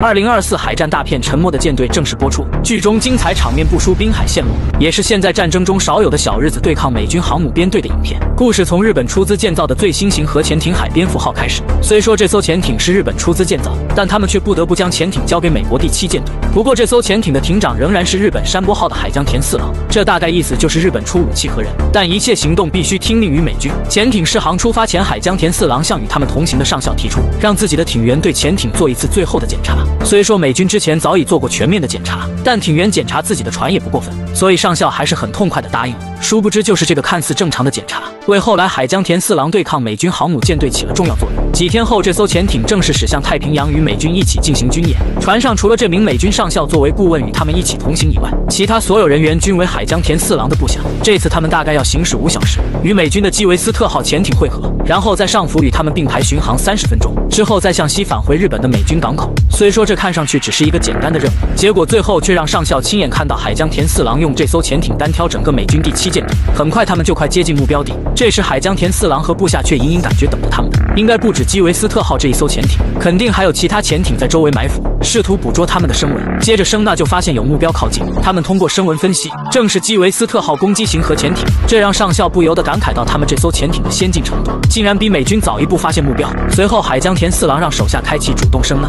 2024海战大片《沉默的舰队》正式播出，剧中精彩场面不输滨海线路，也是现在战争中少有的小日子对抗美军航母编队的影片。故事从日本出资建造的最新型核潜艇海蝙蝠号开始。虽说这艘潜艇是日本出资建造，但他们却不得不将潜艇交给美国第7舰队。不过这艘潜艇的艇长仍然是日本山波号的海江田四郎，这大概意思就是日本出武器和人，但一切行动必须听命于美军。潜艇试航出发前，海江田四郎向与他们同行的上校提出，让自己的艇员对潜艇做一次最后的检查。虽说美军之前早已做过全面的检查，但艇员检查自己的船也不过分，所以上校还是很痛快地答应了。殊不知，就是这个看似正常的检查，为后来海江田四郎对抗美军航母舰队起了重要作用。几天后，这艘潜艇正式驶向太平洋，与美军一起进行军演。船上除了这名美军上校作为顾问与他们一起同行以外，其他所有人员均为海江田四郎的部下。这次他们大概要行驶5小时，与美军的基维斯特号潜艇会合，然后在上浮与他们并排巡航30分钟，之后再向西返回日本的美军港口。虽说这看上去只是一个简单的任务，结果最后却让上校亲眼看到海江田四郎用这艘潜艇单挑整个美军第7舰队。很快他们就快接近目标地，这时海江田四郎和部下却隐隐感觉等着他们的应该不止基维斯特号这一艘潜艇，肯定还有其他潜艇在周围埋伏，试图捕捉他们的声纹。接着声纳就发现有目标靠近，他们通过声纹分析，正是基维斯特号攻击型核潜艇，这让上校不由得感慨到他们这艘潜艇的先进程度，竟然比美军早一步发现目标。随后海江田四郎让手下开启主动声纳，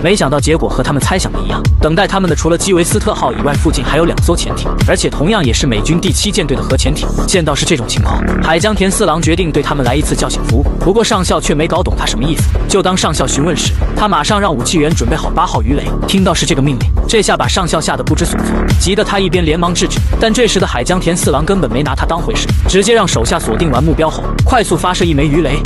没想到结果和他们猜想的一样，等待他们的除了基维斯特号以外，附近还有2艘潜艇，而且同样也是美军第7舰队的核潜艇。见到是这种情况，海江田四郎决定对他们来一次叫醒服务。不过上校却没搞懂他什么意思，就当上校询问时，他马上让武器员准备好8号鱼雷。听到是这个命令，这下把上校吓得不知所措，急得他一边连忙制止，但这时的海江田四郎根本没拿他当回事，直接让手下锁定完目标后，快速发射1枚鱼雷。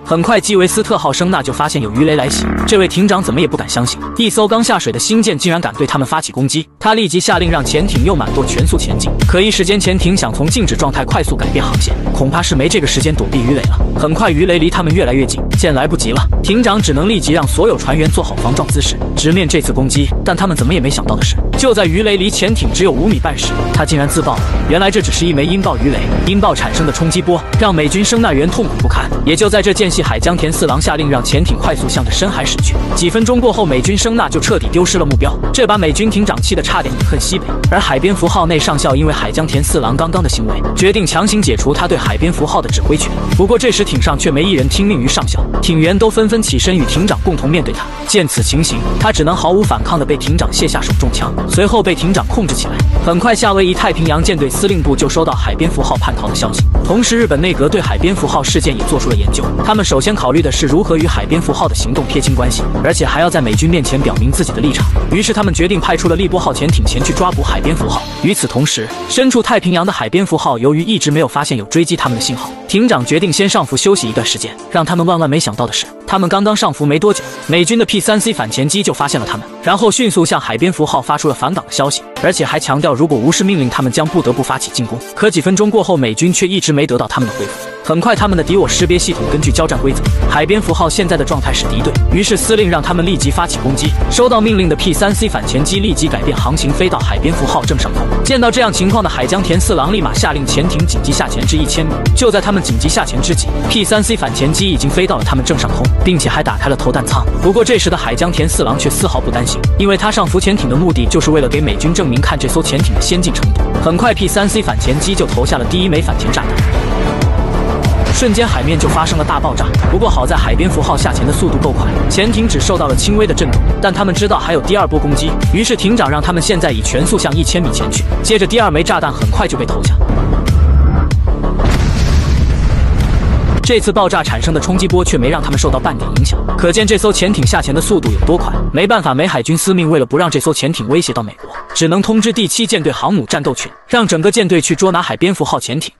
很快，基维斯特号声纳就发现有鱼雷来袭，这位艇长怎么也不敢相信，一艘刚下水的新舰竟然敢对他们发起攻击。他立即下令让潜艇右满舵全速前进，可一时间潜艇想从静止状态快速改变航线，恐怕是没这个时间躲避鱼雷了。很快，鱼雷离他们越来越近，见来不及了，艇长只能立即让所有船员做好防撞姿势，直面这次攻击。但他们怎么也没想到的是，就在鱼雷离潜艇只有5米半时，他竟然自爆了。原来这只是一枚音爆鱼雷，音爆产生的冲击波让美军声纳员痛苦不堪。也就在这间隙，海江田四郎下令让潜艇快速向着深海驶去。几分钟过后，美军声纳就彻底丢失了目标，这把美军艇长气得差点饮恨西北。而海蝙蝠号内上校因为海江田四郎刚刚的行为，决定强行解除他对海蝙蝠号的指挥权。不过这时艇上却没一人听命于上校，艇员都纷纷起身与艇长共同面对他。见此情形，他只能毫无反抗地被艇长卸下手中枪，随后被艇长控制起来。很快，夏威夷太平洋舰队司令部就收到海蝙蝠号叛逃的消息，同时日本内阁对海蝙蝠号事件也做出了研究。他们首先考虑的是如何与海蝙蝠号的行动撇清关系，而且还要在美军面前表明自己的立场。于是他们决定派出了利波号潜艇前去抓捕海蝙蝠号。与此同时，身处太平洋的海蝙蝠号由于一直没有发现有追击他们的信号，艇长决定先上浮休息一段时间。让他们万万没想到的是，他们刚刚上浮没多久，美军的 P3C 反潜机就发现了他们，然后迅速向海蝙蝠号发出了返港的消息，而且还强调如果无视命令，他们将不得不发起进攻。可几分钟过后，美军却一直没得到他们的回复。很快，他们的敌我识别系统根据交战规则，海蝙蝠号现在的状态是敌对，于是司令让他们立即发起攻击。收到命令的 P3C 反潜机立即改变航行，飞到海蝙蝠号正上空。见到这样情况的海江田四郎立马下令潜艇紧急下潜至1000米。就在他们紧急下潜之际， P3C 反潜机已经飞到了他们正上空，并且还打开了投弹舱。不过这时的海江田四郎却丝毫不担心，因为他上浮潜艇的目的就是为了给美军证明看这艘潜艇的先进程度。很快 P3C 反潜机就投下了第1枚反潜炸弹，瞬间海面就发生了大爆炸。不过好在海蝙蝠号下潜的速度够快，潜艇只受到了轻微的震动，但他们知道还有第2波攻击，于是艇长让他们现在以全速向1000米前去。接着第2枚炸弹很快就被投下，这次爆炸产生的冲击波却没让他们受到半点影响，可见这艘潜艇下潜的速度有多快。没办法，美海军司命为了不让这艘潜艇威胁到美国，只能通知第7舰队航母战斗群，让整个舰队去捉拿海蝙蝠号潜艇。